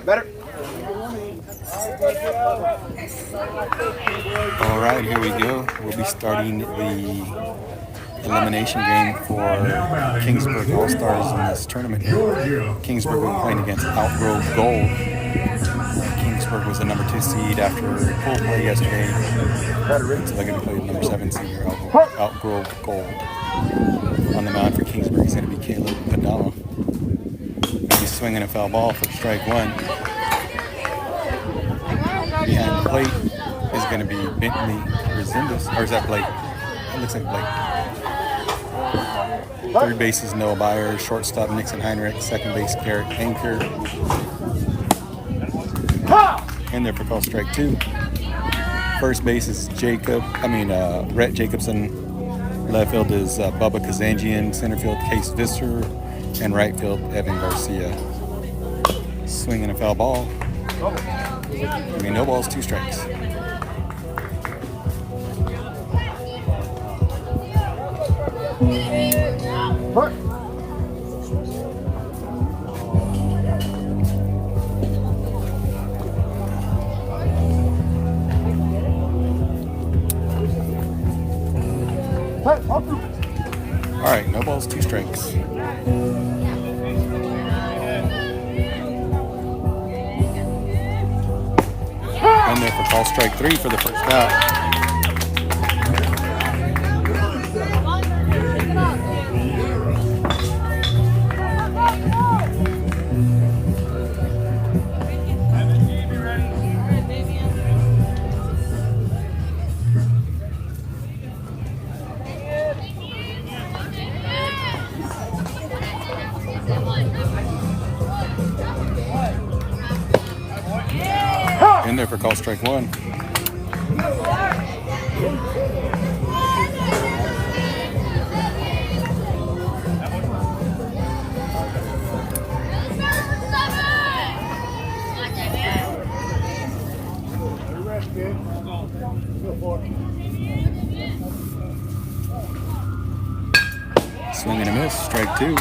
Better. All right, here we go. We'll be starting the elimination game for Kingsburg All-Stars in this tournament. Kingsburg will be playing against Outgrove Gold. Kingsburg was the number 2 seed after pool play yesterday. So they're going to play the number 7 seed here, Outgrove Gold. On the mound for Kingsburg is going to be Caleb Padala. He's swinging a foul ball for strike 1. Behind the plate is going to be Bentley Resendez, or is that Blake? It looks like Blake. Third base is Noah Byer, shortstop Nixon Heinrich, second base Garrett Anker. In there for call strike 2. First base is Rhett Jacobson. Left field is Bubba Kazanjian. Center field Case Visser, and right field Evan Garcia. Swinging a foul ball. No balls, 2 strikes. All right, no balls, 2 strikes. And there for call strike 3 for the first out. In there for call strike 1. Swing and a miss, strike 2.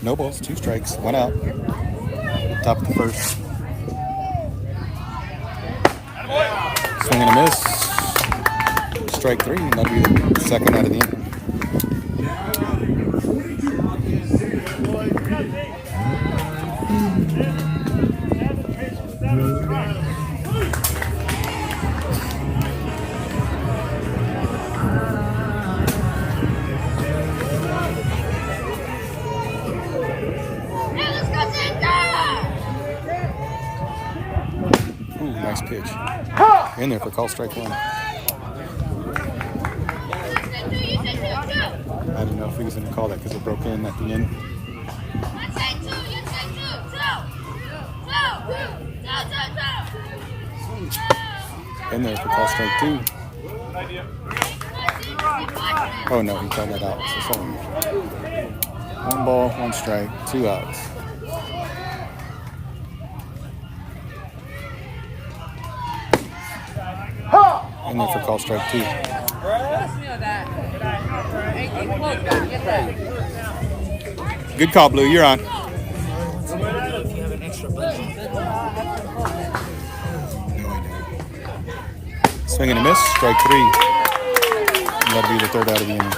No balls, 2 strikes, 1 out. Top of the first. Swing and a miss. Strike 3, and that'll be the second out of the inning. Ooh, nice pitch. In there for call strike 1. I didn't know if he was going to call that because it broke in at the end. In there for call strike 2. Oh no, he called that out. So sorry. 1 ball, 1 strike, 2 outs. In there for call strike 2. Good call, Blue. You're on. Swing and a miss. Strike 3. And that'll be the third out of the inning.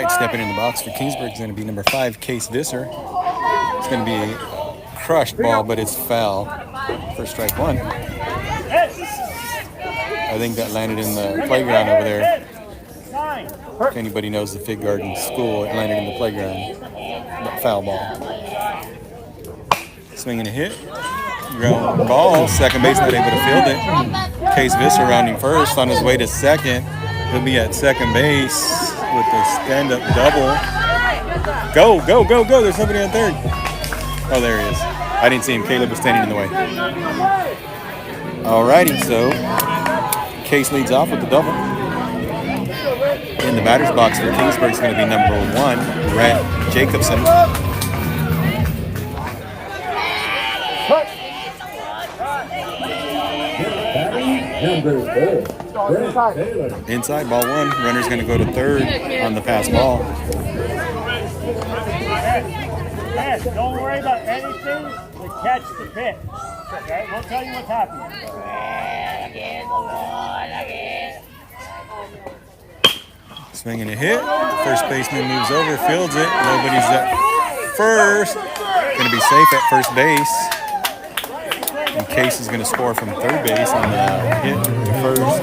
right, stepping in the box for Kingsburg is going to be number 5, Case Visser. It's going to be a crushed ball, but it's foul for strike 1. I think that landed in the playground over there. If anybody knows the Fig Garden School, it landed in the playground. That foul ball. Swinging a hit. Ground ball. Second base not able to field it. Case Visser rounding first on his way to second. He'll be at second base with the stand-up double. Go, go, go, go. There's somebody on third. Oh, there he is. I didn't see him. Caleb was standing in the way. Alrighty, so Case leads off with the double. In the batter's box for Kingsburg is going to be number 1, Rhett Jacobson. Inside, ball 1. Runner's going to go to third on the pass ball. Don't worry about anything to catch the pitch. Okay? We'll tell you what's happening. Swinging a hit. First baseman moves over, fields it. Nobody's at first. Going to be safe at first base. And Case is going to score from third base on the hit to first.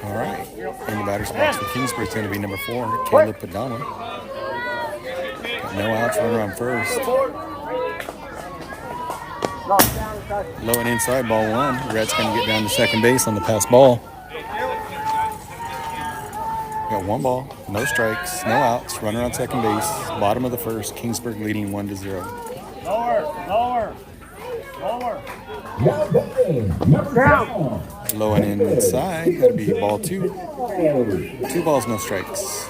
All right. In the batter's box for Kingsburg is going to be number 4, Caleb Padana. No outs, runner on first. Low and inside, ball 1. Rhett's going to get down to second base on the pass ball. Got 1 ball, no strikes, no outs, runner on second base. Bottom of the first, Kingsburg leading 1-0. Lower. Low and inside, that'll be ball 2. 2 balls, no strikes.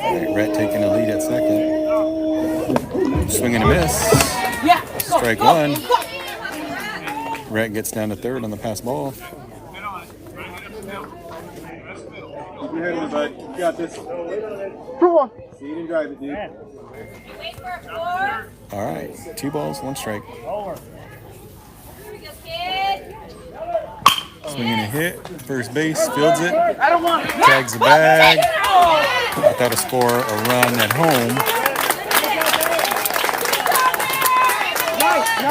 Right, Rhett taking the lead at second. Swing and a miss. Strike 1. Rhett gets down to third on the pass ball. Keep your head on, bud. You got this. Come on. See you and drive it, dude. All right, 2 balls, 1 strike. Swinging a hit. First base, fields it. Tags the bag. I thought to score a run at home.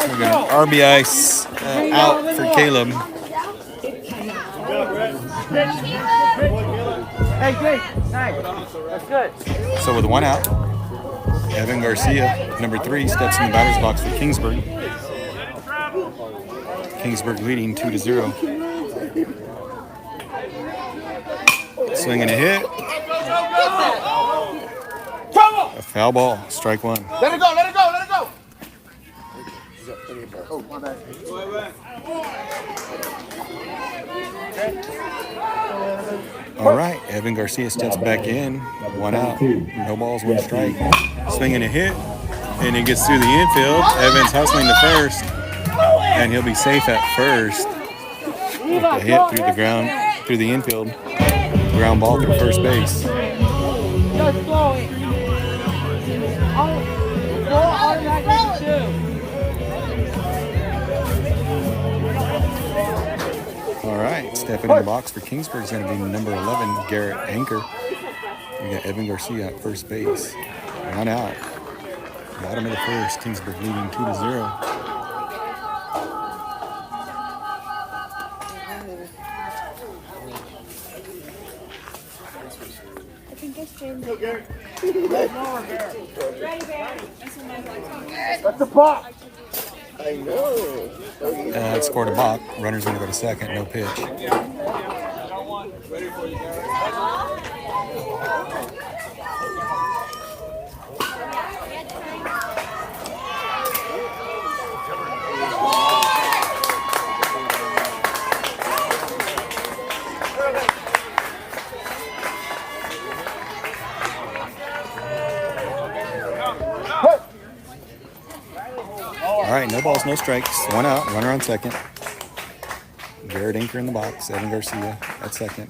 We're going to RBI out for Caleb. Hey, Jake. Nice. That's good. So with 1 out, Evan Garcia, number 3, steps in the batter's box for Kingsburg. Kingsburg leading 2-0. Swinging a hit. A foul ball, strike 1. Let it go. Oh, my bad. All right, Evan Garcia steps back in. 1 out, no balls, 1 strike. Swinging a hit, and it gets through the infield. Evans hustling to first, and he'll be safe at first with a hit through the ground, through the infield. Ground ball through first base. All right, stepping in the box for Kingsburg is going to be number 11, Garrett Anchor. We got Evan Garcia at first base. 1 out. Bottom of the first, Kingsburg leading 2-0. I think it's James. That's the pop. I know. It scored a balk. Runner's going to go to second. No pitch. All right, no balls, no strikes. 1 out, runner on second. Garrett Anchor in the box. Evan Garcia at second.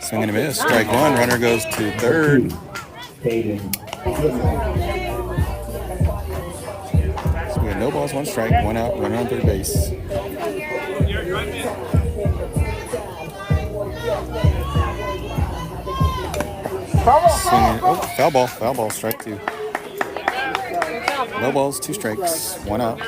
Swing and a miss. Strike 1. Runner goes to third. No balls, one strike, one out, runner on third base. Swinging. Oh, foul ball, strike two. No balls, two strikes, one out.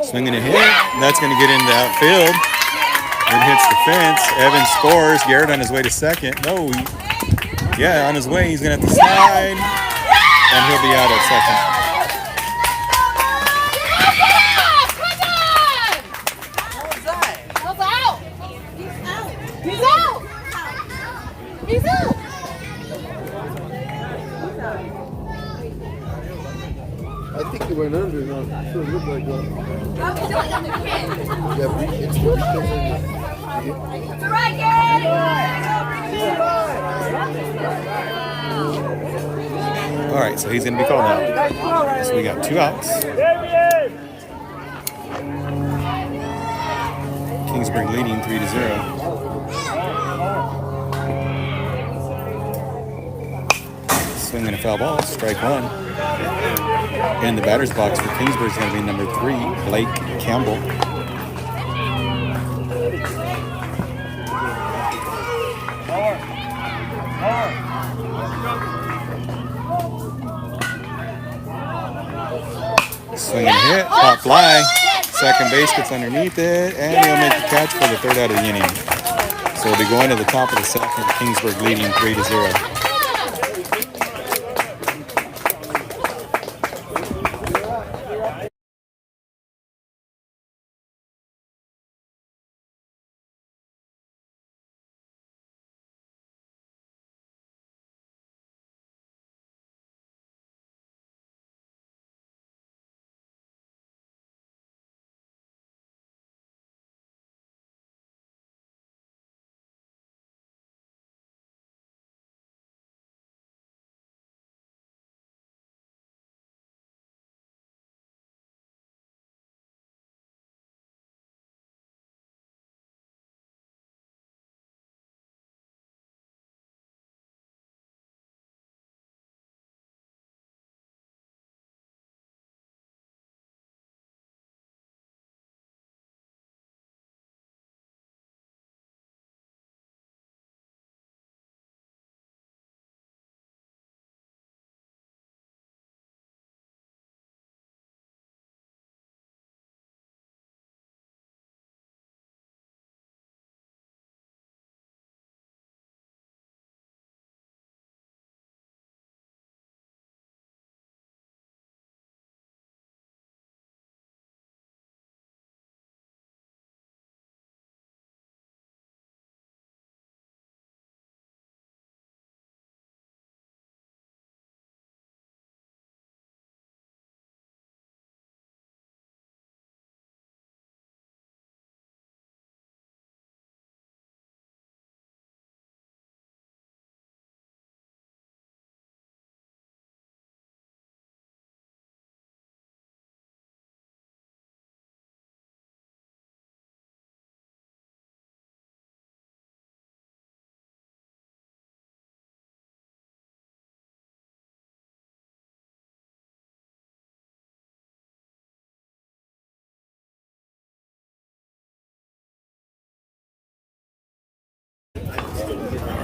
Swinging a hit. That's going to get into the outfield. It hits the fence. Evans scores. Garrett on his way to second. No, on his way. He's going to have to slide. And he'll be out at second. He's out! I think he went under now. So it looked like that. Yeah, but it's still All right, so he's going to be called out. So we got 2 outs. Kingsburg leading 3-0. Swinging a foul ball, strike one. In the batter's box for Kingsburg is going to be number 3, Blake Campbell. Swinging a hit, pop fly. Second base gets underneath it, and he'll make the catch for the 3rd out of the inning. So we'll be going to the top of the 2nd. Kingsburg leading 3-0.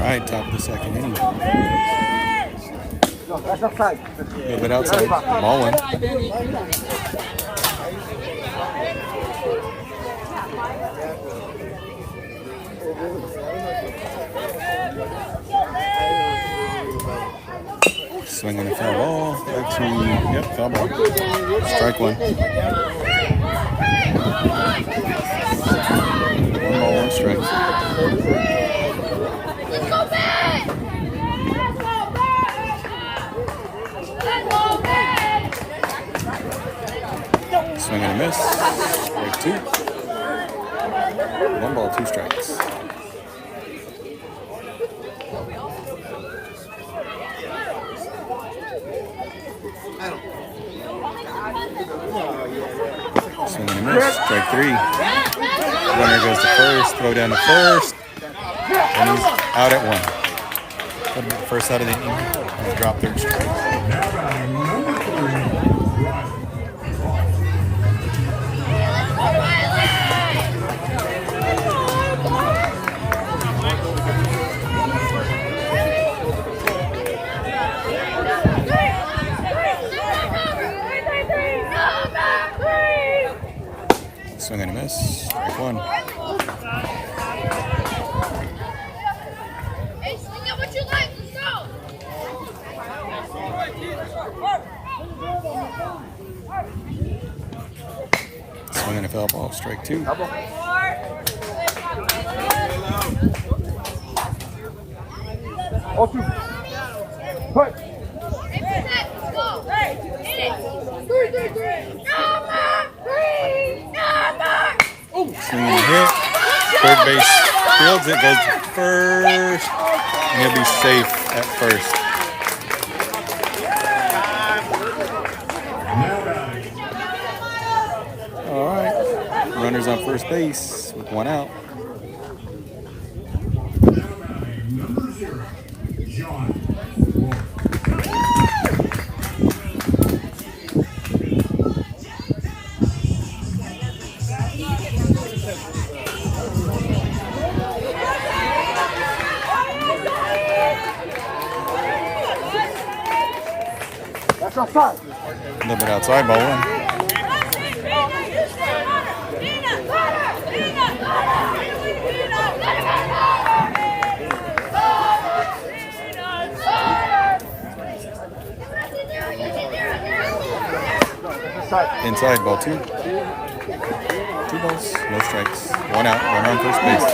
All right, top of the 2nd inning. A little bit outside. Ball one. Swinging a foul ball. Back to, foul ball. Strike one. 1 ball, 1 strike. Swing and a miss. Strike 2. 1 ball, 2 strikes. Swing and a miss. Strike 3. Runner goes to first, throw down to first, and he's out at one. That'll be the first out of the inning. He's dropped third strike. Swing and a miss. Strike one. Hey, swing at what you like. Let's go. Swing and a foul ball. Strike two. Swing and a hit. Third base fields it, goes to first, and he'll be safe at first. All right. Runners on first base with one out. A little bit outside, ball one. Inside, ball two. 2 balls, no strikes. 1 out, runner on first base.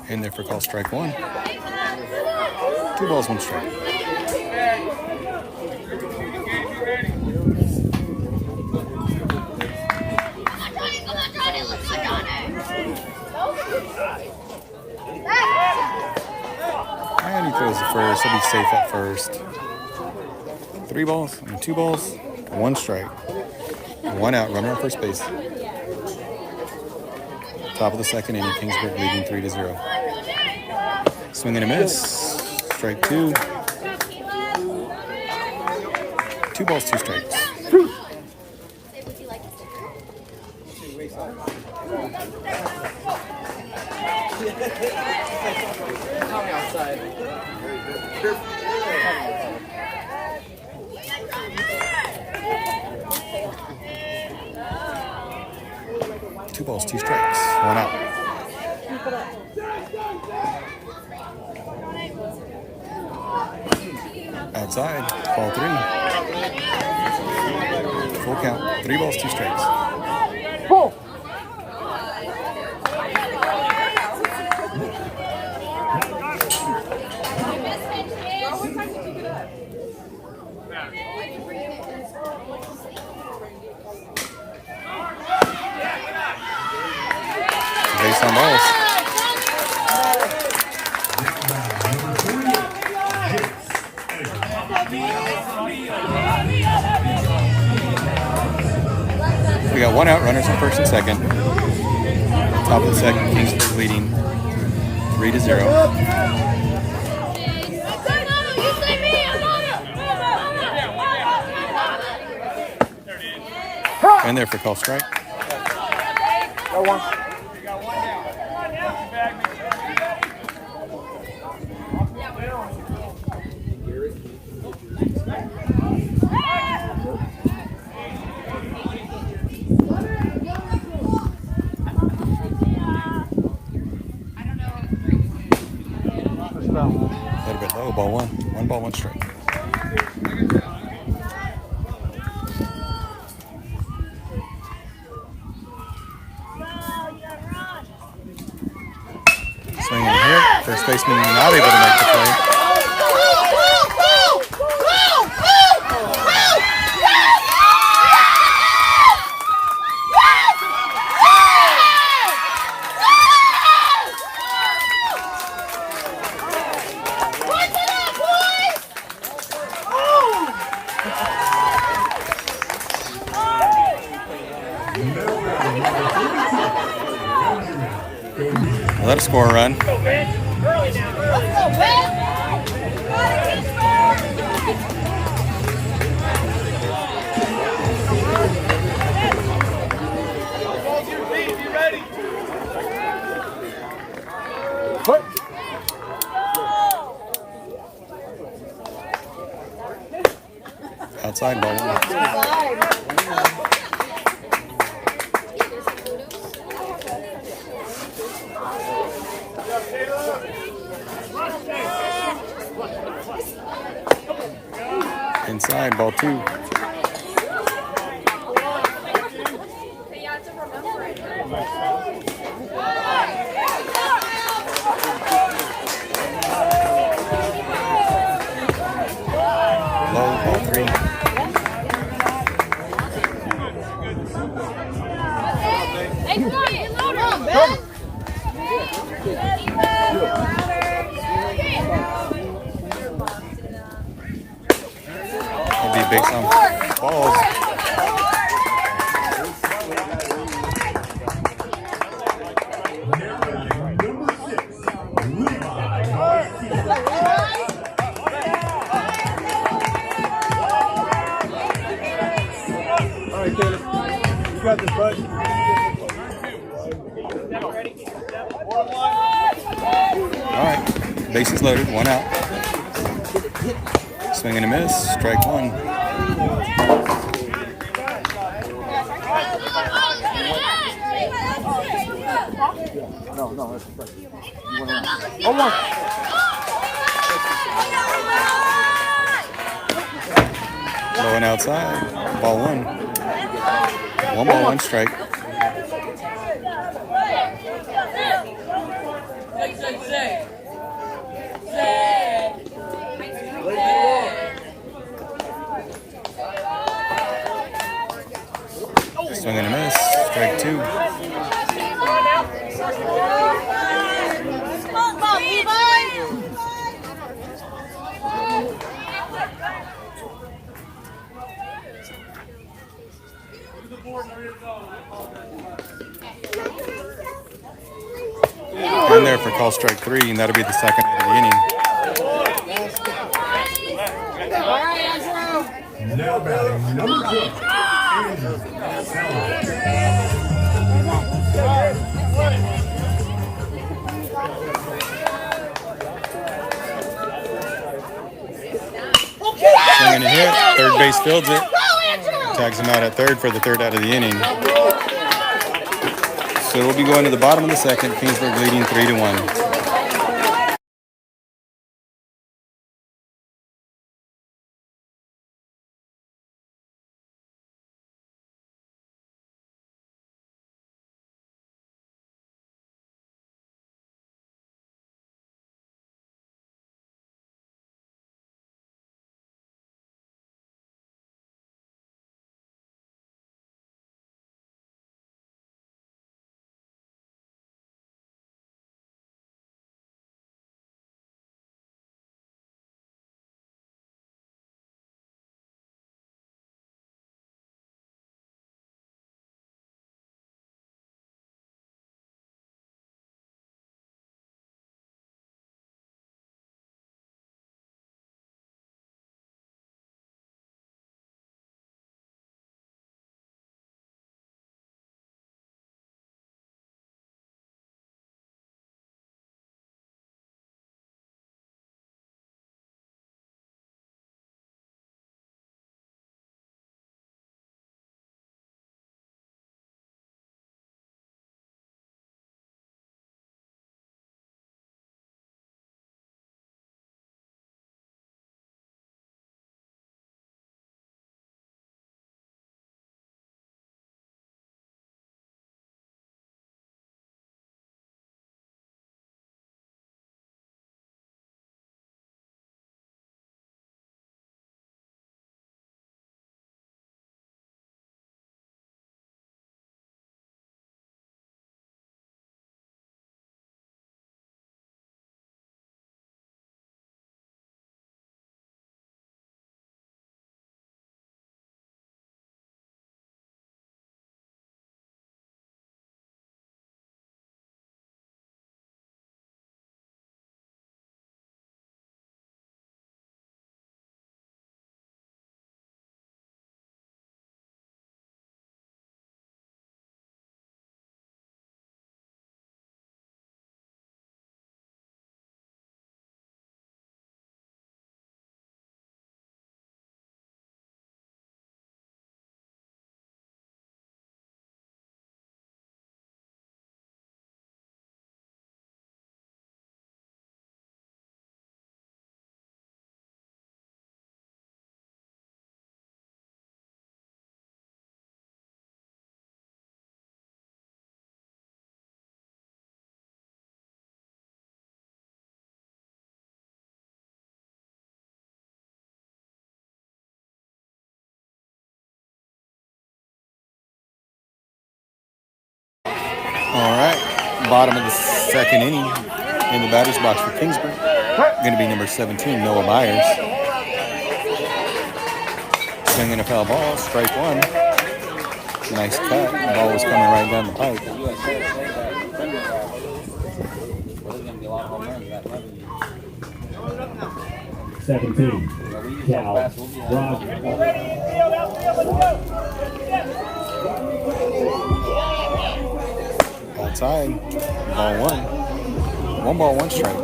In there for call strike one. 2 balls, 1 strike. And he throws the first. He'll be safe at first. 3 balls, 2 balls, 1 strike. 1 out, runner on first base. Top of the second inning, Kingsburg leading 3-0. Swing and a miss. Strike 2. 2 balls, 2 strikes. Two balls, 2 strikes. 1 out. Outside, ball 3. Full count. 3 balls, 2 strikes. Pull. Base on balls. We got 1 out, runners on first and second. Top of the second, Kingsburg leading 3-0. And there for call strike. Go one. A little bit low, ball 1. 1 ball, 1 strike. Swing and hit. First baseman not able to make the play. Let it score a run. Let's go, Ben. Got it, Kingsburg. Outside ball one. Inside ball two. Low ball three. Hey, come on, get louder, Ben. That'll be a big sum. Balls. All right, Caleb. You got this, bud. All right. Bases loaded. One out. Swing and a miss. Strike one. No, that's right. Hold on. Low and outside. Ball one. One ball, one strike. Swing and a miss. Strike two. And there for call strike three, and that'll be the second out of the inning. Now batting number 2, Andrew Swing and a hit. Third base fields it. Tags him out at third for the third out of the inning. So we'll be going to the bottom of the second. Kingsburg leading 3-1. All right, bottom of the second inning in the batter's box for Kingsburg. Going to be number 17, Noah Myers. Swinging a foul ball, strike one. Nice cut. The ball was coming right down the pipe. 17. Cal Rogers. Outside, ball one. 1 ball, 1 strike.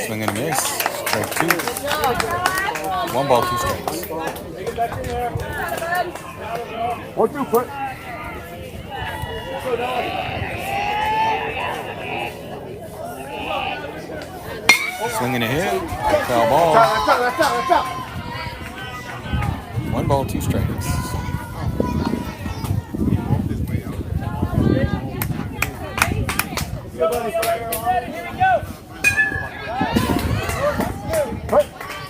Swing and a miss. Strike 2. 1 ball, 2 strikes. What's your foot? Swing and a hit. Foul ball. 1 ball, 2 strikes.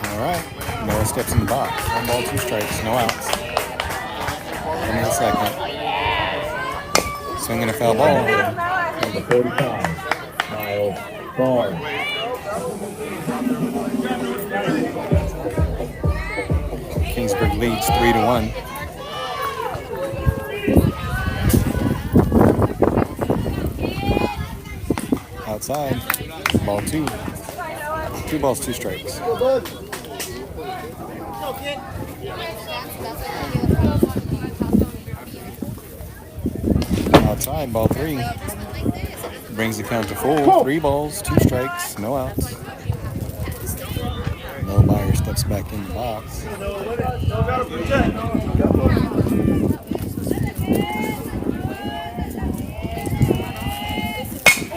All right. Noah steps in the box. 1 ball, 2 strikes. No outs. Coming in second. Swinging a foul ball. Number 45. Miles Bard. Kingsburg leads 3-1. Outside, ball 2. 2 balls, 2 strikes. Outside, ball 3. Brings the count to full. 3 balls, 2 strikes, no outs. Noah Myers steps back in the box.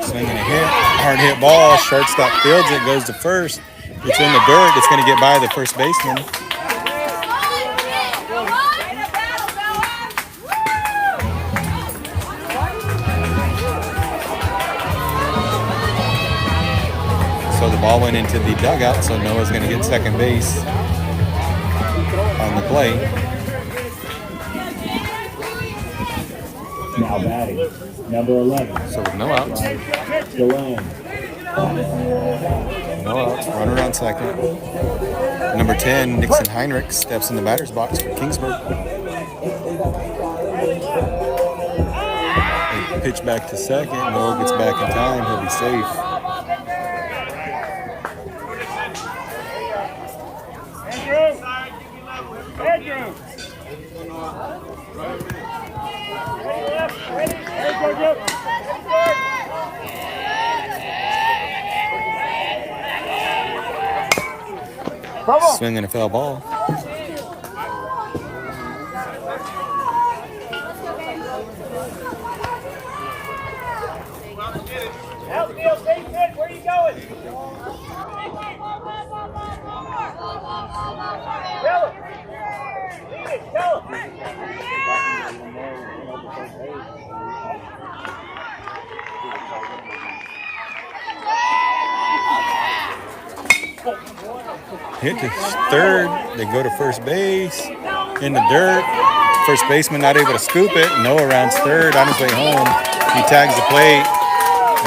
Swinging a hit, hard hit ball. Shortstop fields it, goes to first. It's in the dirt. It's going to get by the first baseman. So the ball went into the dugout, so Noah's going to get second base on the play. Now batting. Number 11. So with no outs, Delaney. no outs, runner on second. Number 10, Nixon Heinrich, steps in the batter's box for Kingsburg. They pitch back to second. Noah gets back in time. He'll be safe. Swinging a foul ball. Outfield, base hit, where are you going? Tell him. Lead it, tell him. Hit to third. They go to first base. In the dirt. First baseman not able to scoop it. Noah rounds third on his way home. He tags the plate.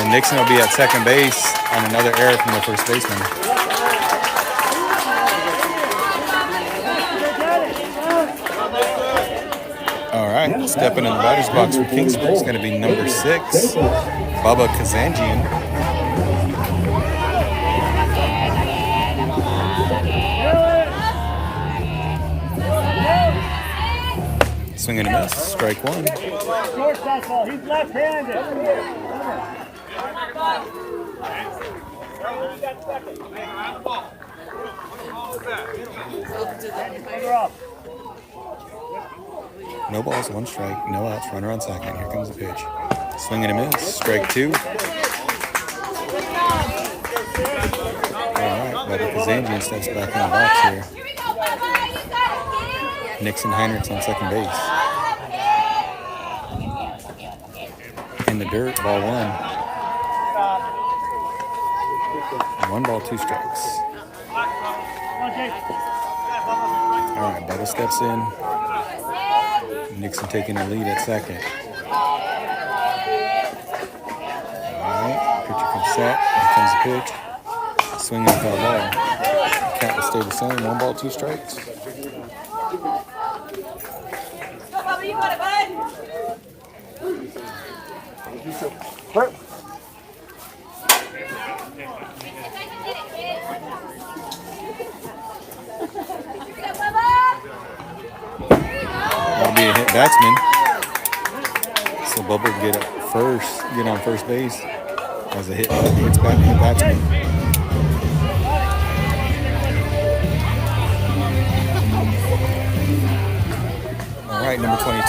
And Nixon will be at second base on another error from the first baseman. All right. Stepping in the batter's box for Kingsburg is going to be number 6, Bubba Kazanjian. Swing and a miss. Strike 1. Shortstop ball, he's left-handed. No balls, 1 strike, no outs, runner on second. Here comes the pitch. Swing and a miss. Strike 2. All right, Bubba Kazanjian steps back in the box here. Nixon Heinrichs on second base. In the dirt, ball 1. 1 ball, 2 strikes. All right, Bubba steps in. Nixon taking the lead at second. All right, pitcher comes set. Here comes the pitch. Swinging for a ball. Count will stay the same. 1 ball, 2 strikes. You got it, bud. That'll be a hit batsman. So Bubba will get on first base as a hit batsman. All right, number 22,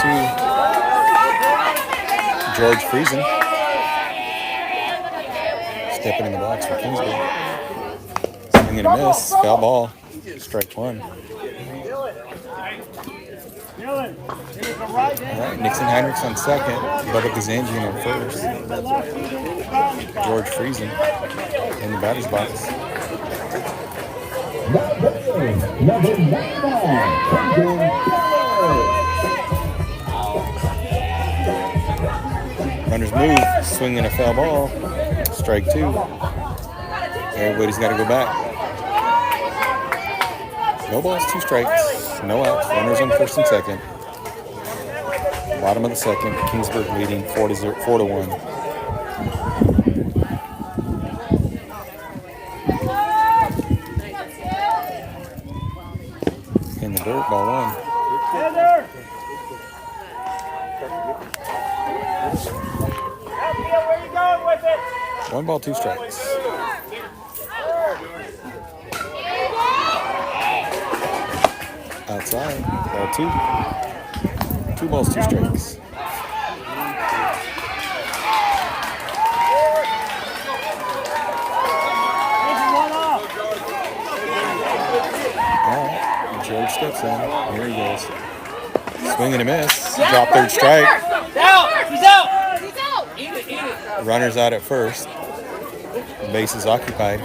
George Friesen. Stepping in the box for Kingsburg. Swing and a miss, foul ball, strike 1. All right, Nixon Heinrichs on second, Bubba Kazanjian on first. George Friesen in the batter's box. Runners move, swinging a foul ball, strike 2. Everybody's got to go back. No balls, 2 strikes, no outs. Runners on first and second. Bottom of the second, Kingsburg leading 4-1. In the dirt, ball 1. 1 ball, 2 strikes. Outside, ball 2. 2 balls, 2 strikes. All right, George steps in. Here he goes. Swing and a miss. Drop third strike. He's out. He's out. Runners out at first. Base is occupied.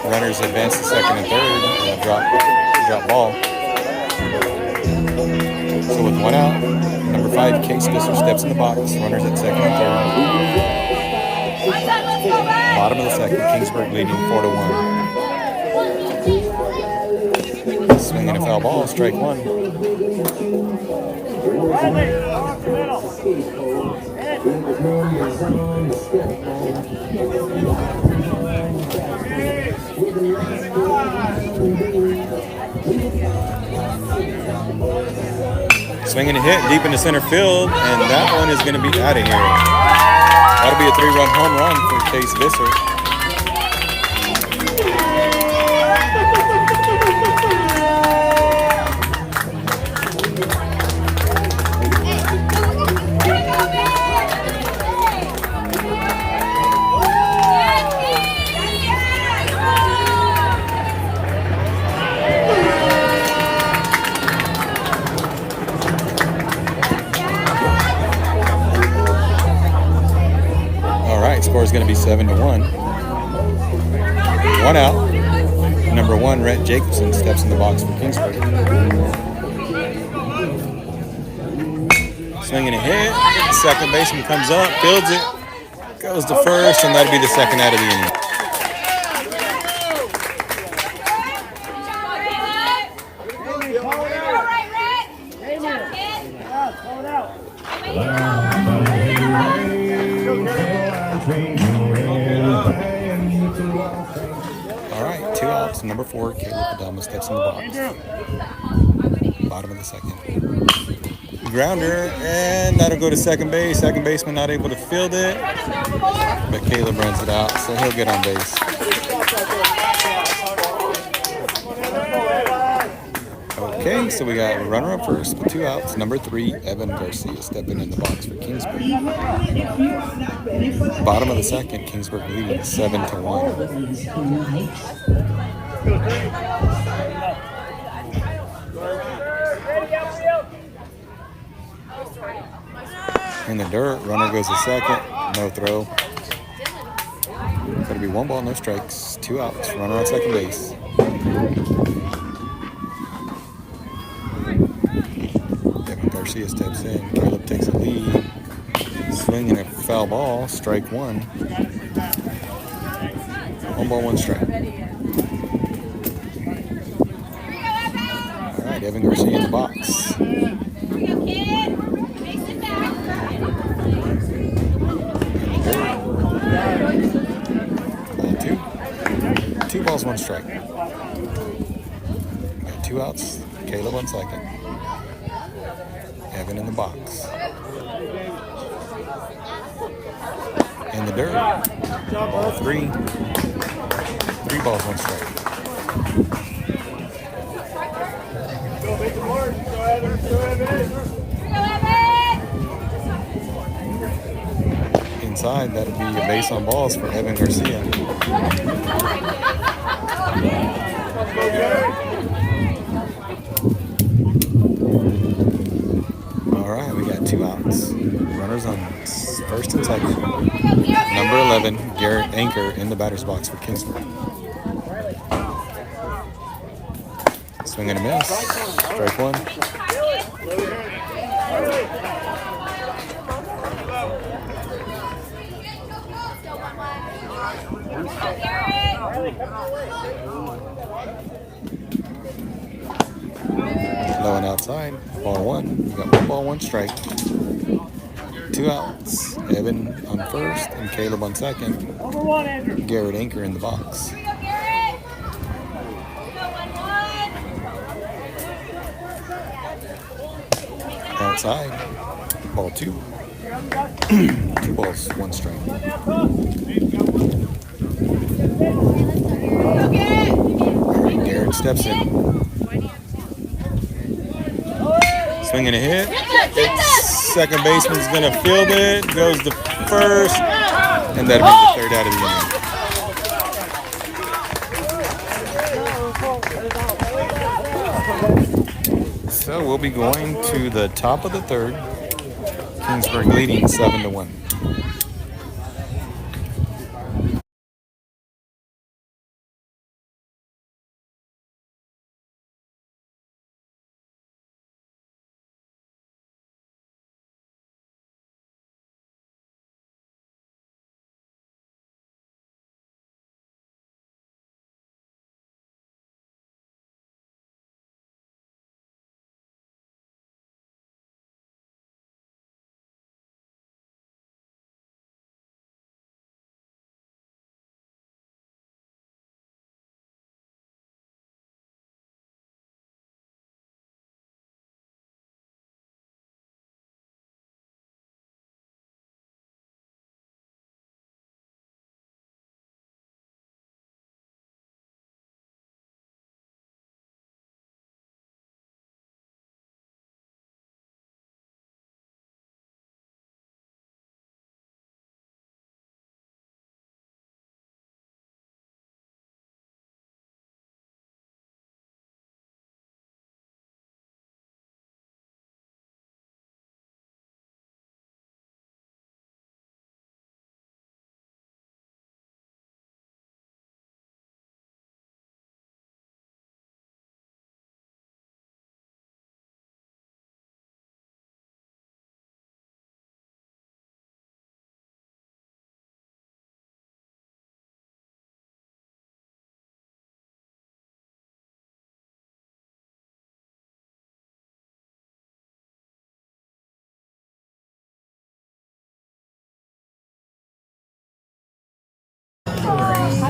Runners advance to second and third. Drop ball. So with 1 out, number 5, Case Visser steps in the box. Runners at second and third. Bottom of the second, Kingsburg leading 4-1. Swinging a foul ball, strike 1. Swinging a hit deep into center field, and that one is going to be out of here. That'll be a 3-run home run for Case Visser. Score is going to be 7-1. 1 out. Number 1, Rhett Jacobson steps in the box for Kingsburg. Swinging a hit. Second baseman comes up, fields it, goes to first, and that'll be the second out of the inning. All right, 2 outs. Number 4, Caleb Adama steps in the box. Bottom of the second. Grounder, and that'll go to second base. Second baseman not able to field it, but Caleb runs it out, so he'll get on base. Okay, so we got a runner up first with 2 outs. Number 3, Evan Garcia stepping in the box for Kingsburg. Bottom of the second, Kingsburg leading 7-1. In the dirt, runner goes to second, no throw. Gotta be 1 ball, no strikes, 2 outs, runner on second base. Devin Garcia steps in, Caleb takes a lead. Swinging a foul ball, strike 1. 1 ball, 1 strike. All right, Devin Garcia in the box. Ball 2. 2 balls, 1 strike. Got 2 outs. Caleb on second. Evan in the box. In the dirt. Ball 3. 3 balls, 1 strike. Inside, that'd be a base on balls for Evan Garcia. All right, we got 2 outs. Runners on first and second. Number 11, Garrett Anchor in the batter's box for Kingsburg. Swing and a miss. Strike 1. Low and outside. Ball 1. We got 1 ball, 1 strike. 2 outs. Evan on first and Caleb on second. Garrett Anchor in the box. Outside. Ball 2. 2 balls, 1 strike. Garrett steps in. Swing and a hit. Second baseman's going to field it. Goes to first. And that'll be the 3rd out of the inning. So we'll be going to the top of the 3rd. Kingsburg leading 7-1.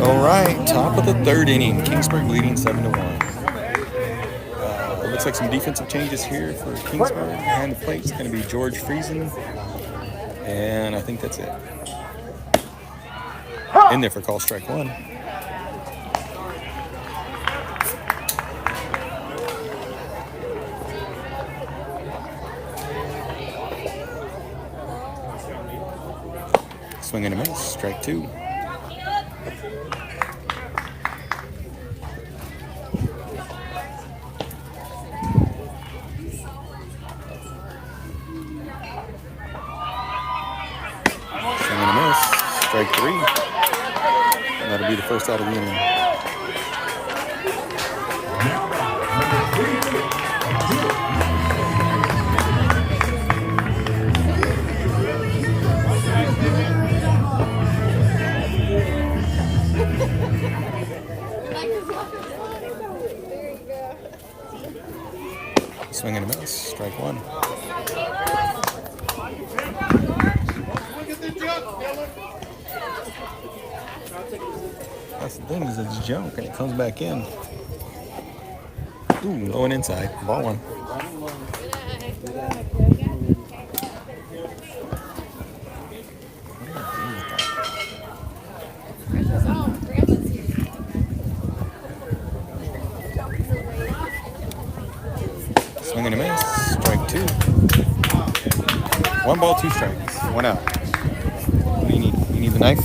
All right, top of the 3rd inning. Kingsburg leading 7-1. It looks like some defensive changes here for Kingsburg. Behind the plate is going to be George Friesen. And I think that's it. In there for call strike 1. Swing and a miss. Strike 2. strike 3. And that'll be the first out of the inning. Now batting, number 3, Swing and a miss. Strike 1. That's the thing, is it's junk and it comes back in. Ooh, going inside. Ball 1. Swing and a miss. Strike 2. 1 ball, 2 strikes. 1 out. What do you need? You need the knife?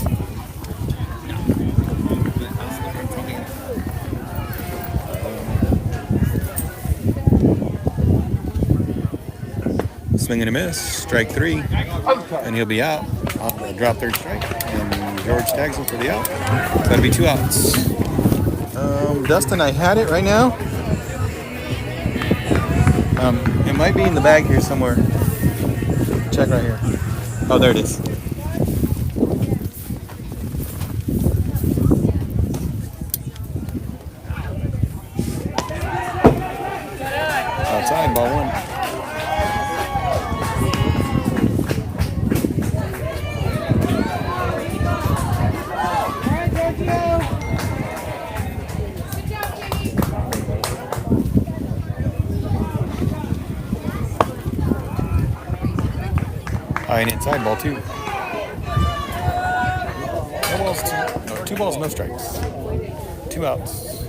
Swing and a miss. Strike 3. And he'll be out. I'll drop 3rd strike. And George tags him for the out. That'll be 2 outs. Dustin, I had it right now. It might be in the bag here somewhere. Check right here. Oh, there it is. Outside, ball 1. And inside, ball 2. 2 balls, no strikes. 2 outs.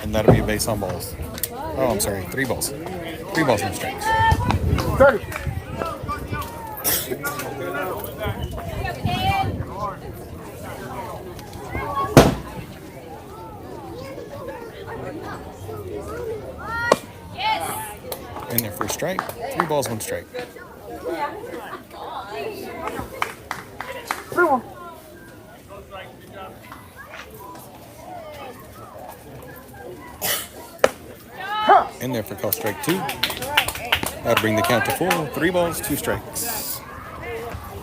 And that'll be a base on balls. Oh, I'm sorry, 3 balls. 3 balls, no strikes. 30. In there for a strike. 3 balls, 1 strike. In there for call strike 2. That'll bring the count to 4. 3 balls, 2 strikes.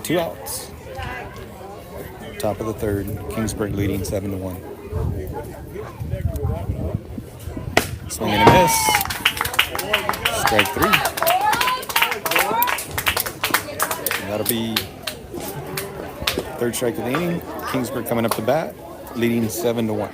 2 outs. Top of the 3rd. Kingsburg leading 7-1. Swing and a miss. Strike 3. And that'll be 3rd strike of the inning. Kingsburg coming up to bat, leading 7-1.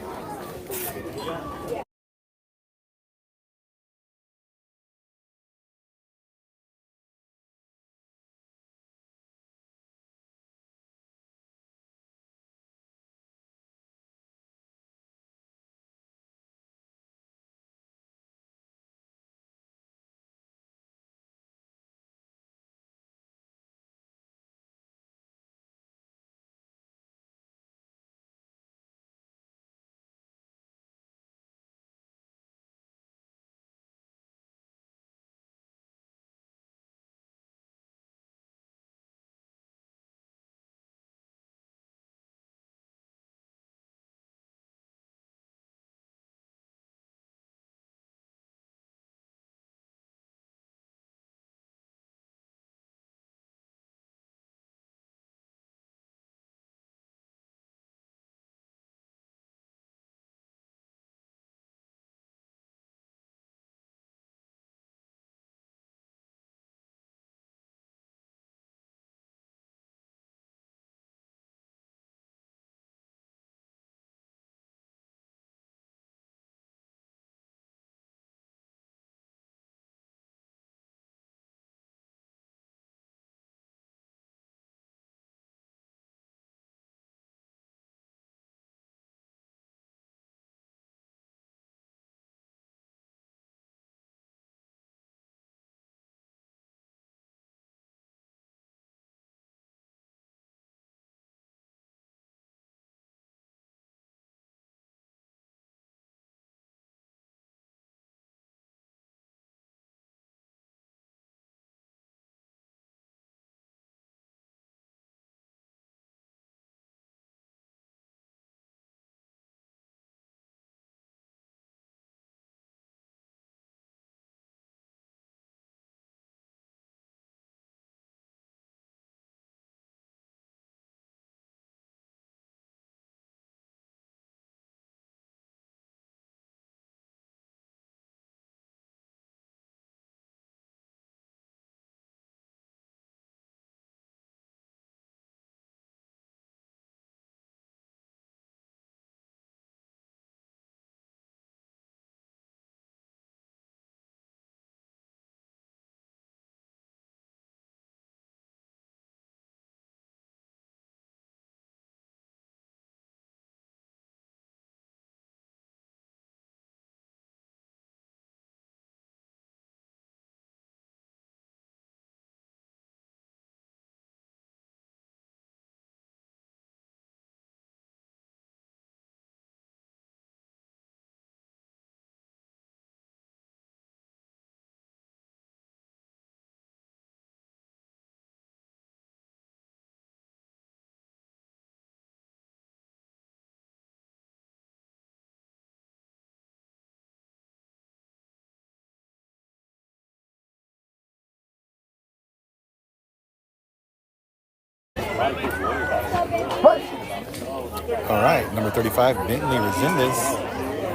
All right, number 35, Bentley Resendez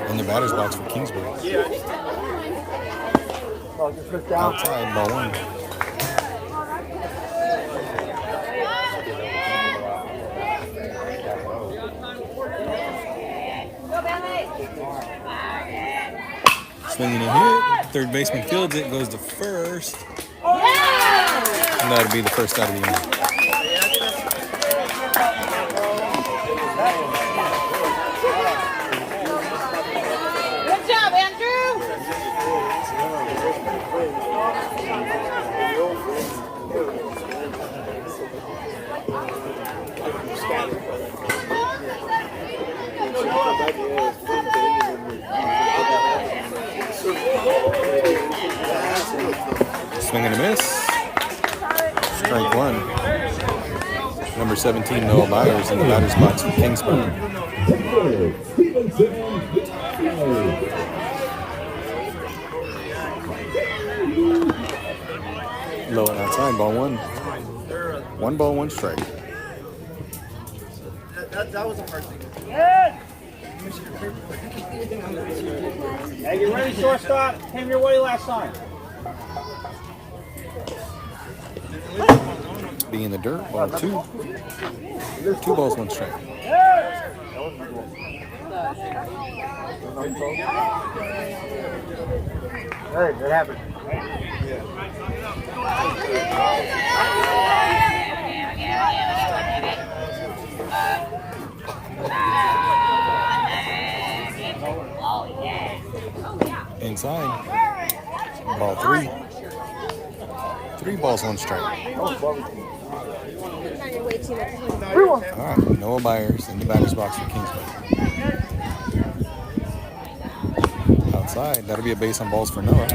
in the batter's box for Kingsburg. Outside, ball 1. Swinging a hit. Third baseman fields it, goes to first. And that'll be the first out of the inning. Good job, Andrew. Swing and a miss. Strike 1. Number 17, Noah Byers in the batter's box for Kingsburg. Low and outside, ball 1. 1 ball, 1 strike. That was the first thing. Hey, you ready, shortstop? Came your way last time. Be in the dirt, ball 2. 2 balls, 1 strike. Hey, that happened. Inside, ball 3. 3 balls, 1 strike. All right, Noah Byers in the batter's box for Kingsburg. Outside, that'll be a base on balls for Noah.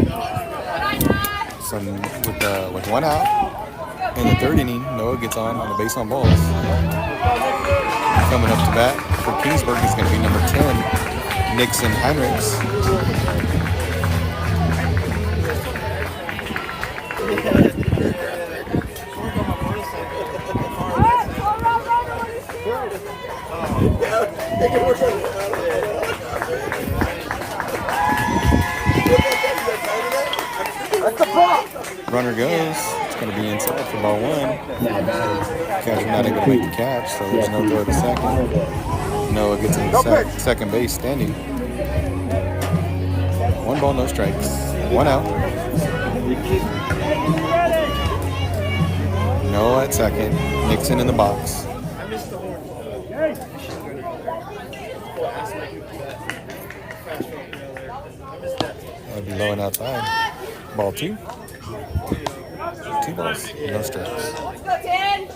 With 1 out in the 3rd inning, Noah gets on the base on balls. Coming up to bat for Kingsburg is going to be number 10, Nixon Heinrichs. Runner goes. It's going to be inside for ball 1. Catcher not able to make the catch, so there's no throw to second. Noah gets in the second base standing. 1 ball, no strikes. 1 out. Noah at second. Nixon in the box. That'd be low and outside. Ball 2. 2 balls, no strikes. Let's go, 10.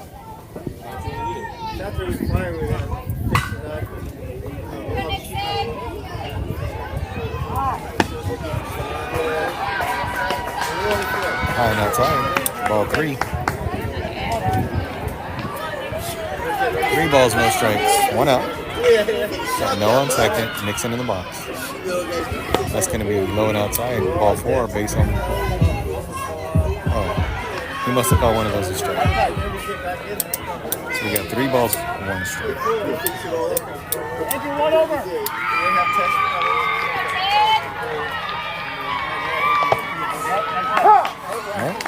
High and outside. Ball 3. 3 balls, no strikes. 1 out. Got Noah on second. Nixon in the box. That's going to be low and outside. Ball 4, base on. Oh, he must have called one of those a strike. So we got 3 balls, 1 strike. Andrew, 1 over. All right.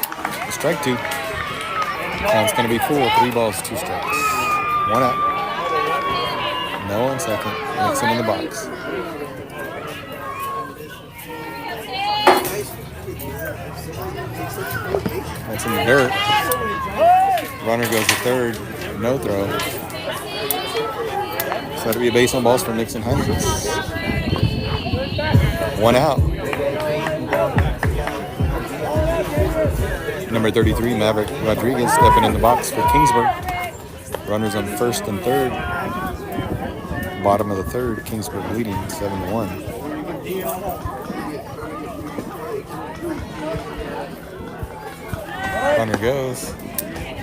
Strike 2. Count's going to be full. 3 balls, 2 strikes. 1 out. Noah on second. Nixon in the box. That's in the dirt. Runner goes to third. No throw. So that'll be a base on balls for Nixon Heinrichs. 1 out. Number 33, Maverick Rodriguez stepping in the box for Kingsburg. Runners on first and third. Bottom of the 3rd, Kingsburg leading 7-1. Runner goes.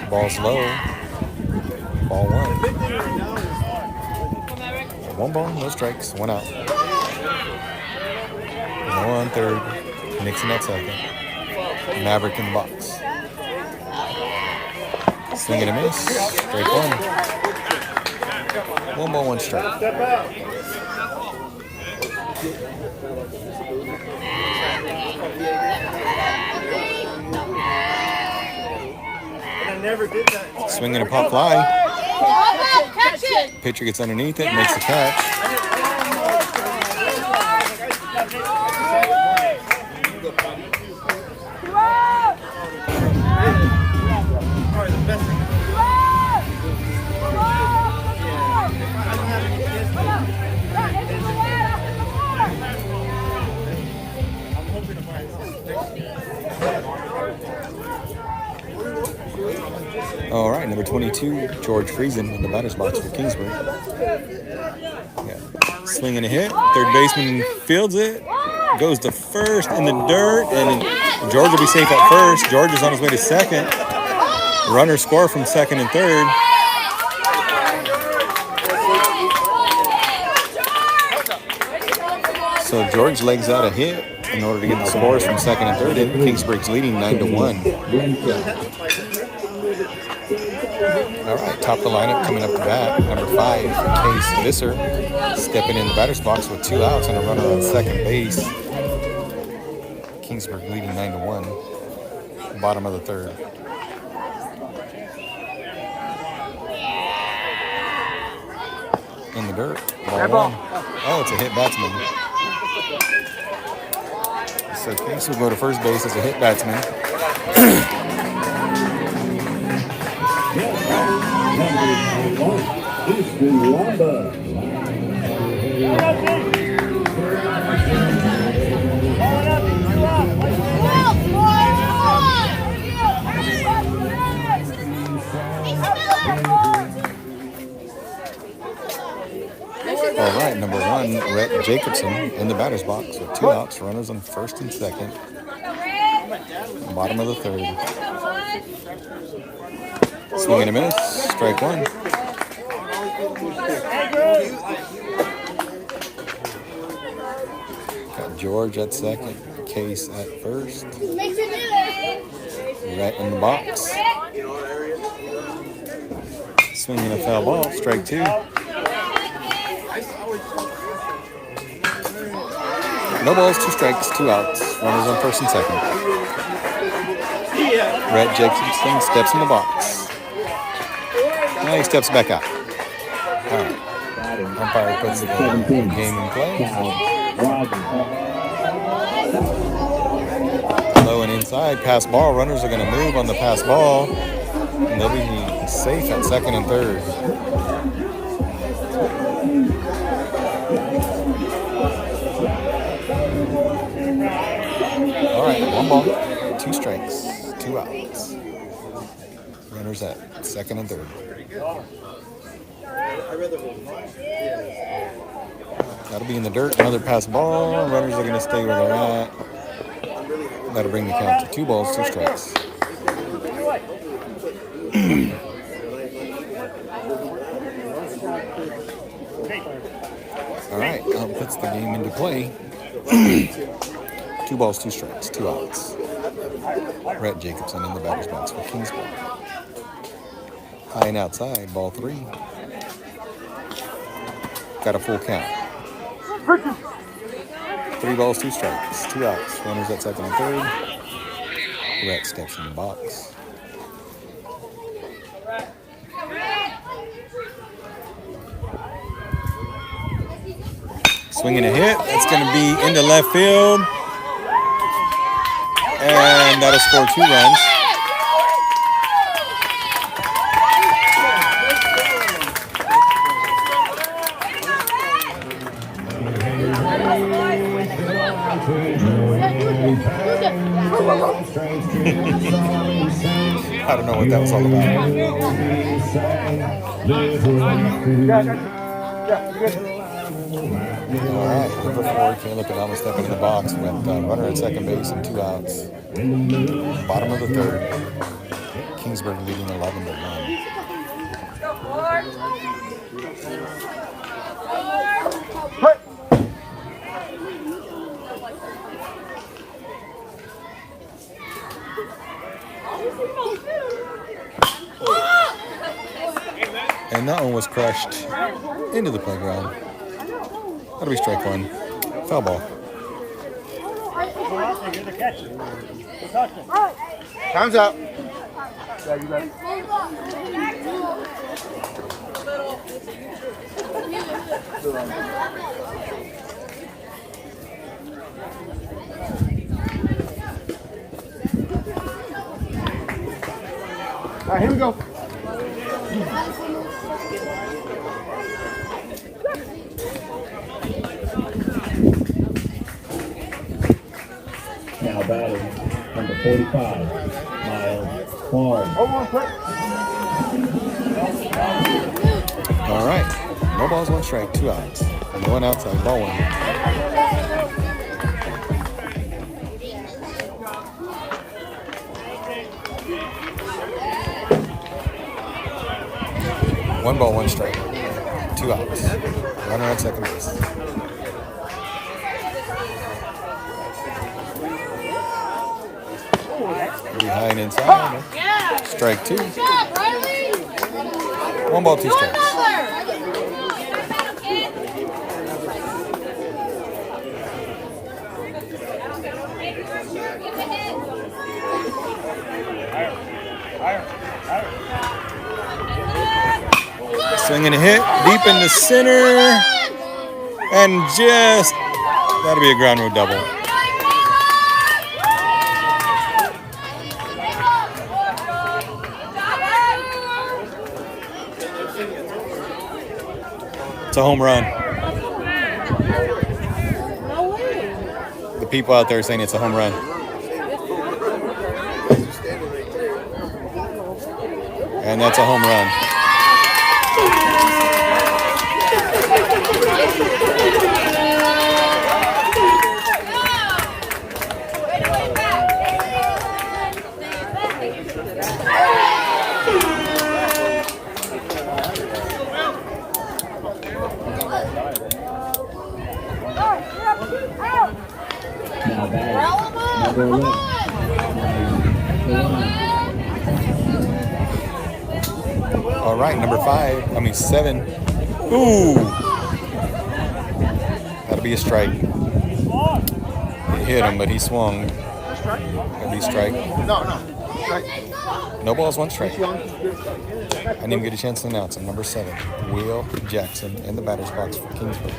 Ball's low. Ball 1. 1 ball, no strikes, 1 out. Noah on third. Nixon at second. Maverick in the box. Swing and a miss. Strike one. 1 ball, 1 strike. I never did that. Swing and a pop fly. Catch it. Pitcher gets underneath it, makes the catch. All right, number 22, George Friesen in the batter's box for Kingsburg. Yeah. Swing and a hit. Third baseman fields it. Goes to first in the dirt, and George will be safe at first. George is on his way to second. Runners score from second and third. So George legs out a hit in order to get the scores from second and third. And Kingsburg's leading 9-1. All right, top of the lineup coming up to bat. Number 5, Case Visser, stepping in the batter's box with 2 outs and a runner on second base. Kingsburg leading 9-1. Bottom of the third. In the dirt. Ball 1. Oh, it's a hit batsman. So Case will go to first base as a hit batsman. All right, number 1, Rhett Jacobson in the batter's box with 2 outs, runners on first and second. Bottom of the third. Swing and a miss, strike 1. Got George at second, Case at first. Rhett in the box. Swinging a foul ball, strike 2. No balls, 2 strikes, 2 outs. Runners on first and second. Rhett Jacobson steps in the box. Now he steps back out. All right. Umpire puts the game in play. Low and inside, pass ball. Runners are going to move on the pass ball. And they'll be safe at second and third. All right, 1 ball, 2 strikes, 2 outs. Runners at second and third. That'll be in the dirt. Another pass ball. Runners are going to stay where they're at. That'll bring the count to 2 balls, 2 strikes. All right, puts the game into play. 2 balls, 2 strikes, 2 outs. Rhett Jacobson in the batter's box for Kingsburg. High and outside, ball 3. Got a full count. 3 balls, 2 strikes, 2 outs. Runners at second and third. Rhett steps in the box. Swinging a hit. That's going to be into left field. And that'll score 2 runs. I don't know what that was all about. All right, number 4, Caleb Alma stepping in the box with runner at second base and 2 outs. Bottom of the third. Kingsburg leading 11-1. And that one was crushed into the playground. That'll be strike one. Foul ball. Go out there, you're the catcher. Go touch him. Time's up. All right, here we go. Now batting number 45, Miles Clark. All right. No balls, one strike, 2 outs. And one outside, ball one. One ball, one strike, 2 outs. Runner on second base. Pretty high and inside. Strike 2. 1 ball, 2 strikes. Swing and a hit deep in the center, and just that'll be a ground rule double. It's a home run. The people out there are saying it's a home run. And that's a home run. Now batting number 11, All right, number 7. Ooh. That'll be a strike. It hit him, but he swung. That'll be a strike. No. Strike. No balls, 1 strike. I didn't even get a chance to announce him. Number 7, Will Jackson in the batter's box for Kingsburg.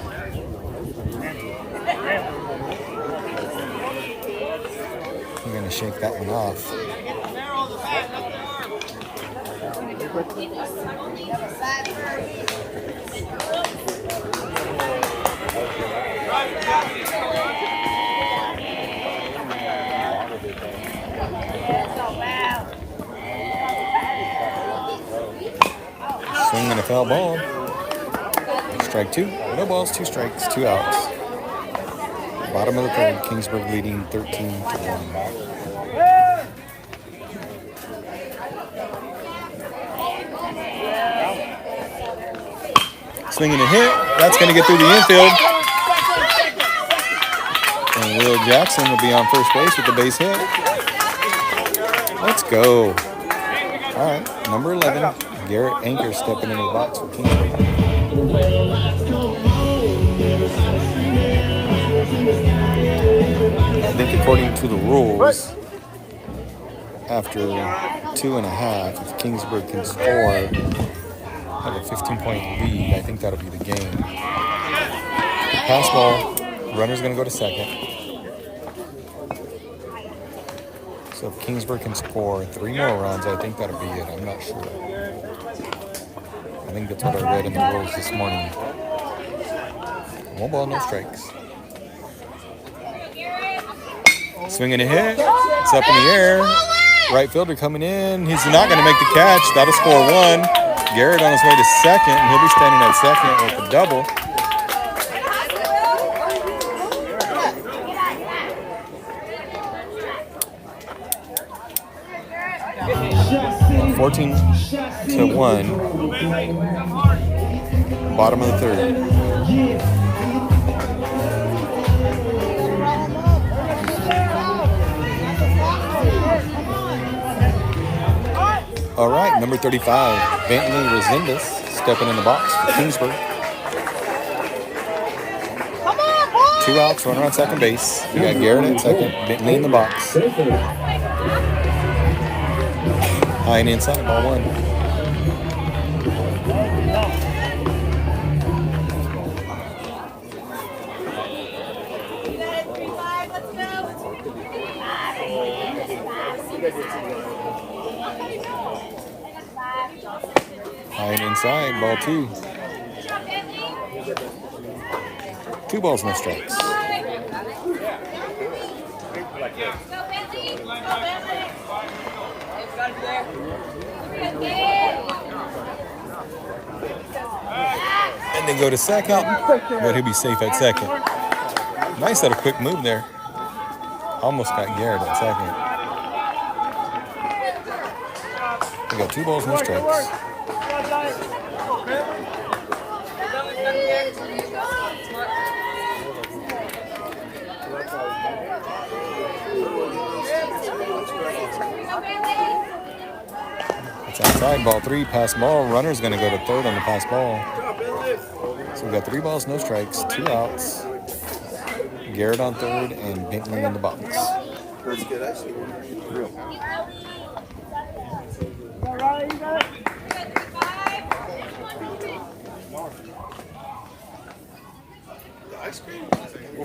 We're going to shake that one off. Swing and a foul ball. Strike 2. No balls, 2 strikes, 2 outs. Bottom of the 3rd, Kingsburg leading 13-1. Swinging a hit. That's going to get through the infield. And Will Jackson will be on first base with the base hit. Let's go. All right, number 11, Garrett Anchor stepping into the box for Kingsburg. I think according to the rules, after 2.5, if Kingsburg can score, have a 15-point lead, I think that'll be the game. Pass ball, runner's going to go to second. So if Kingsburg can score 3 more runs, I think that'll be it. I'm not sure. I think that's what I read in the rules this morning. 1 ball, no strikes. Swinging a hit. It's up in the air. Right fielder coming in. He's not going to make the catch. That'll score 1. Garrett on his way to second, and he'll be standing at second with a double. (14-1). Bottom of the 3rd. All right, number 35, Bentley Resendez stepping in the box for Kingsburg. Come on, boys! 2 outs, runner on second base. We got Garrett at second, Bentley in the box. High and inside, ball 1. High and inside, ball 2. 2 balls, no strikes. And then go to second, but he'll be safe at second. Nice little quick move there. Almost got Garrett at second. We got 2 balls, no strikes. It's outside, ball 3, pass ball. Runner's going to go to third on the pass ball. So we got 3 balls, no strikes, 2 outs. Garrett on third and Bentley in the box. That's good, actually. Real.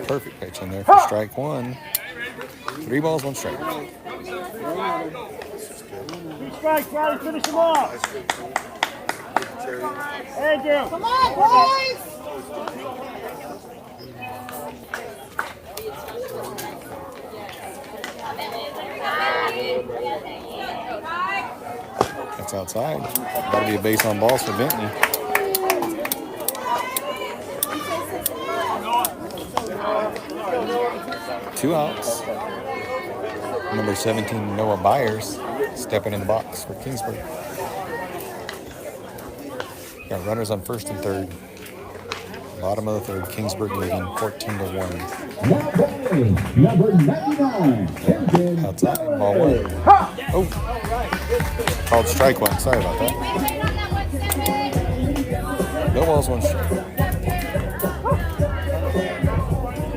Perfect pitch in there for strike 1. 3 balls, 1 strike. 2 strikes, Riley, finish him off. Andrew. Come on, boys! That's outside. That'll be a base on balls for Bentley. Two outs. Number 17, Noah Byers, stepping in the box for Kingsburg. Got runners on first and third. Bottom of the third, Kingsburg leading 14-1. Number 99. Outside, ball 1. Oh, called strike 1. Sorry about that. No balls, 1 strike.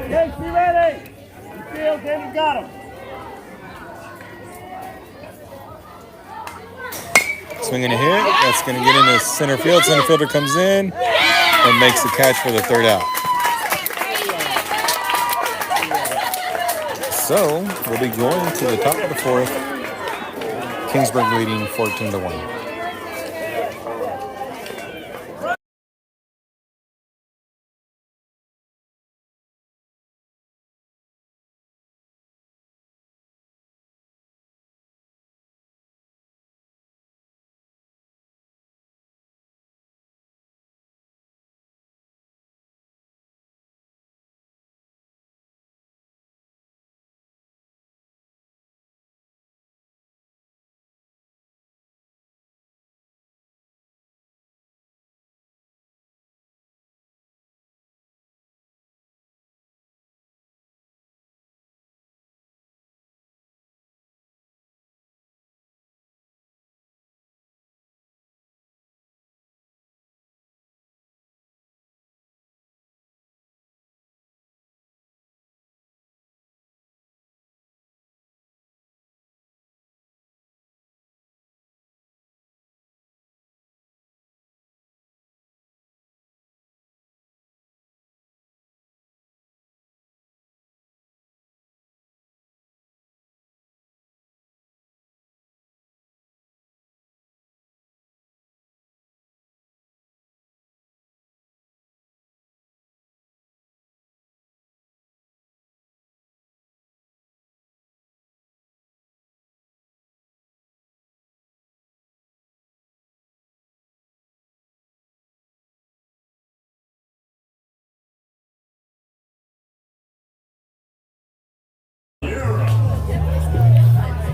Yes, be ready. You feel David got him. Swinging a hit. That's going to get into center field. Center fielder comes in and makes the catch for the third out. So we'll be going to the top of the fourth. Kingsburg leading 14-1.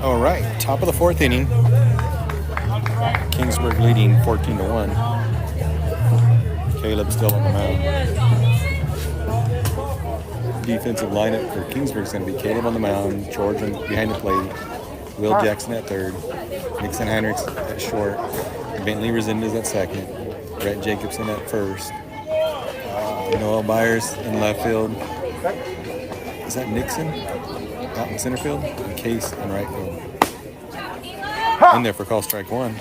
All right, top of the fourth inning. Kingsburg leading 14-1. Caleb still on the mound. Defensive lineup for Kingsburg is going to be Caleb on the mound, George behind the plate, Will Jackson at third, Nixon Heinrichs at short, Bentley Resendez at second, Brett Jacobson at first. Noah Byers in left field. Is that Nixon out in center field? And Case in right field. In there for call strike one.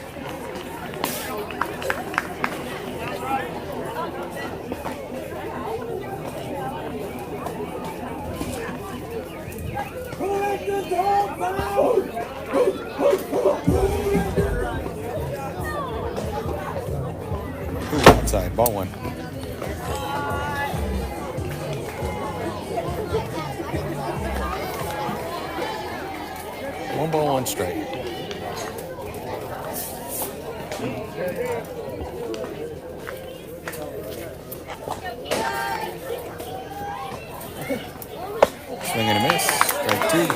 Ooh, outside, ball one. One ball, one strike. Swing and a miss. Strike two.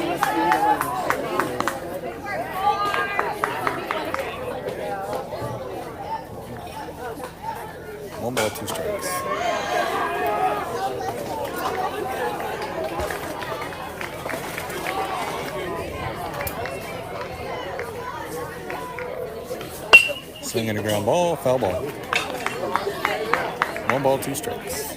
One ball, two strikes. Swing and a ground ball, foul ball. One ball, two strikes.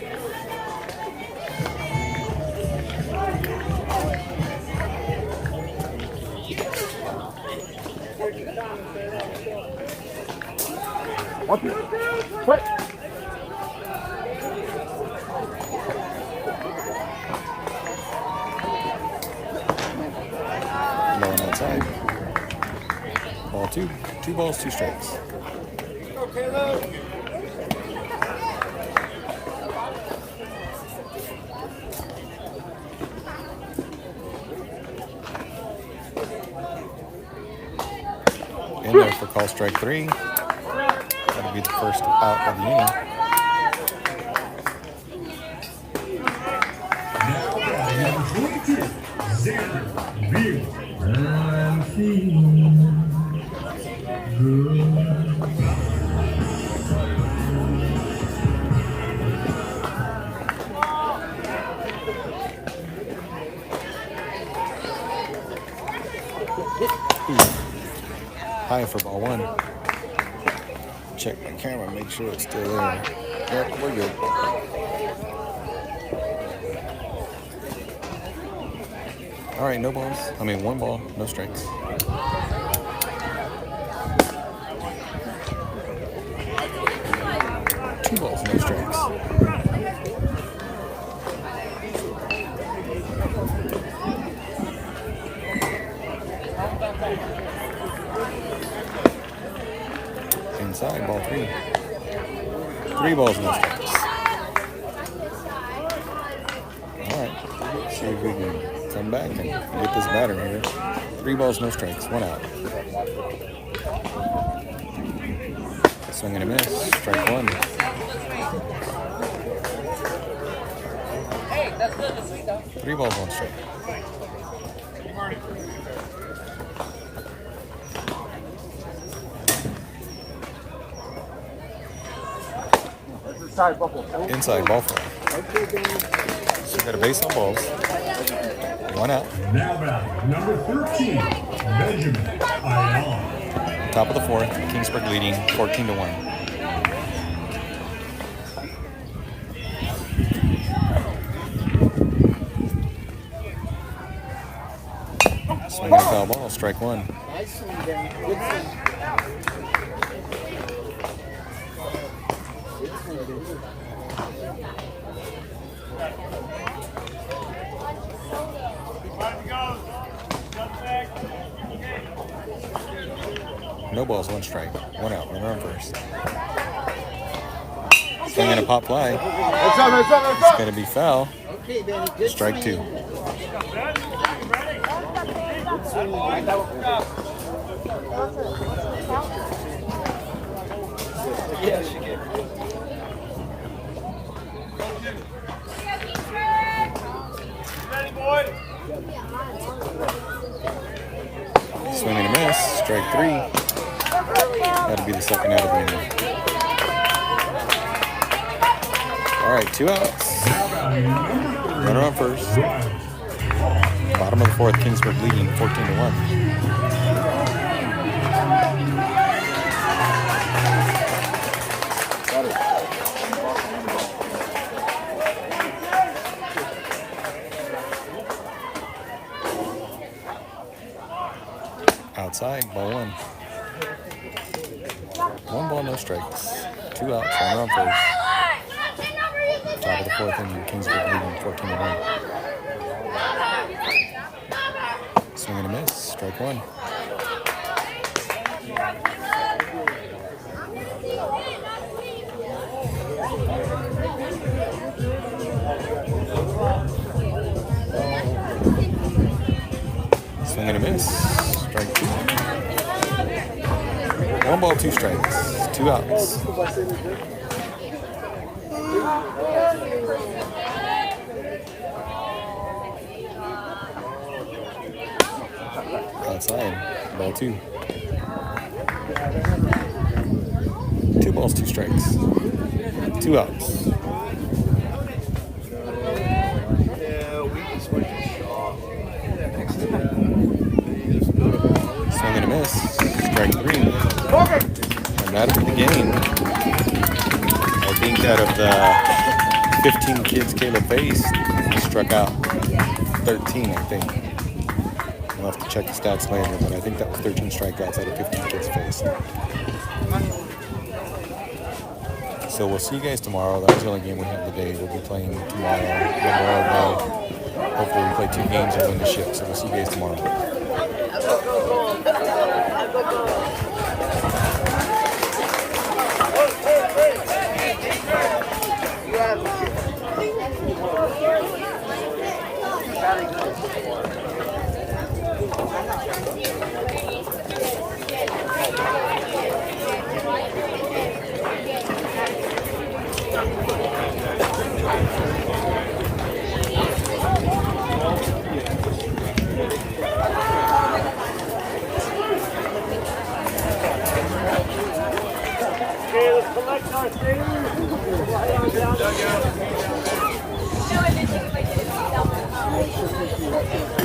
Low and outside. Ball two. Two balls, two strikes. In there for call strike three. That'll be the first out of the inning. Now batting number 22, Xander Beal. I'm feeling good. High for ball one. Check my camera, make sure it's still there. Yep, we're good. All right, no balls. I mean, one ball, no strikes. Two balls, no strikes. Inside, ball three. Three balls, no strikes. All right, see if we can come back and get this batter here. Three balls, no strikes, one out. Swing and a miss, strike one. Three balls, one strike. Inside, ball four. So we got a base on balls. One out. Now batting number 13, Benjamin Ayala. Top of the fourth, Kingsburg leading 14-1. Swinging a foul ball, strike one. No balls, one strike. One out, runner on first. Swinging a pop fly. It's going to be foul. Strike two. Swing and a miss. Strike three. That'll be the second out of the inning. All right, two outs. Runner on first. Bottom of the fourth, Kingsburg leading 14-1. 1. 1 ball, no strikes. 2 outs, runner on first. Top of the 4th inning, Kingsburg leading 14-1. Swing and a miss, strike 1. Swing and a miss, strike 2. 1 ball, 2 strikes, 2 outs. Outside, ball 2. 2 balls, 2 strikes, 2 outs. Swing and a miss, strike 3. And that'll be the game. I think out of the 15 kids Caleb faced, he struck out 13, I think. I'll have to check the stats later, but I think that was 13 strikeouts out of 15 kids faced. So we'll see you guys tomorrow. That was the only game we have today. We'll be playing tomorrow, Memorial Day. Hopefully we play 2 games and win the ship. So we'll see you guys tomorrow. Okay, let's collect our things. Right on down.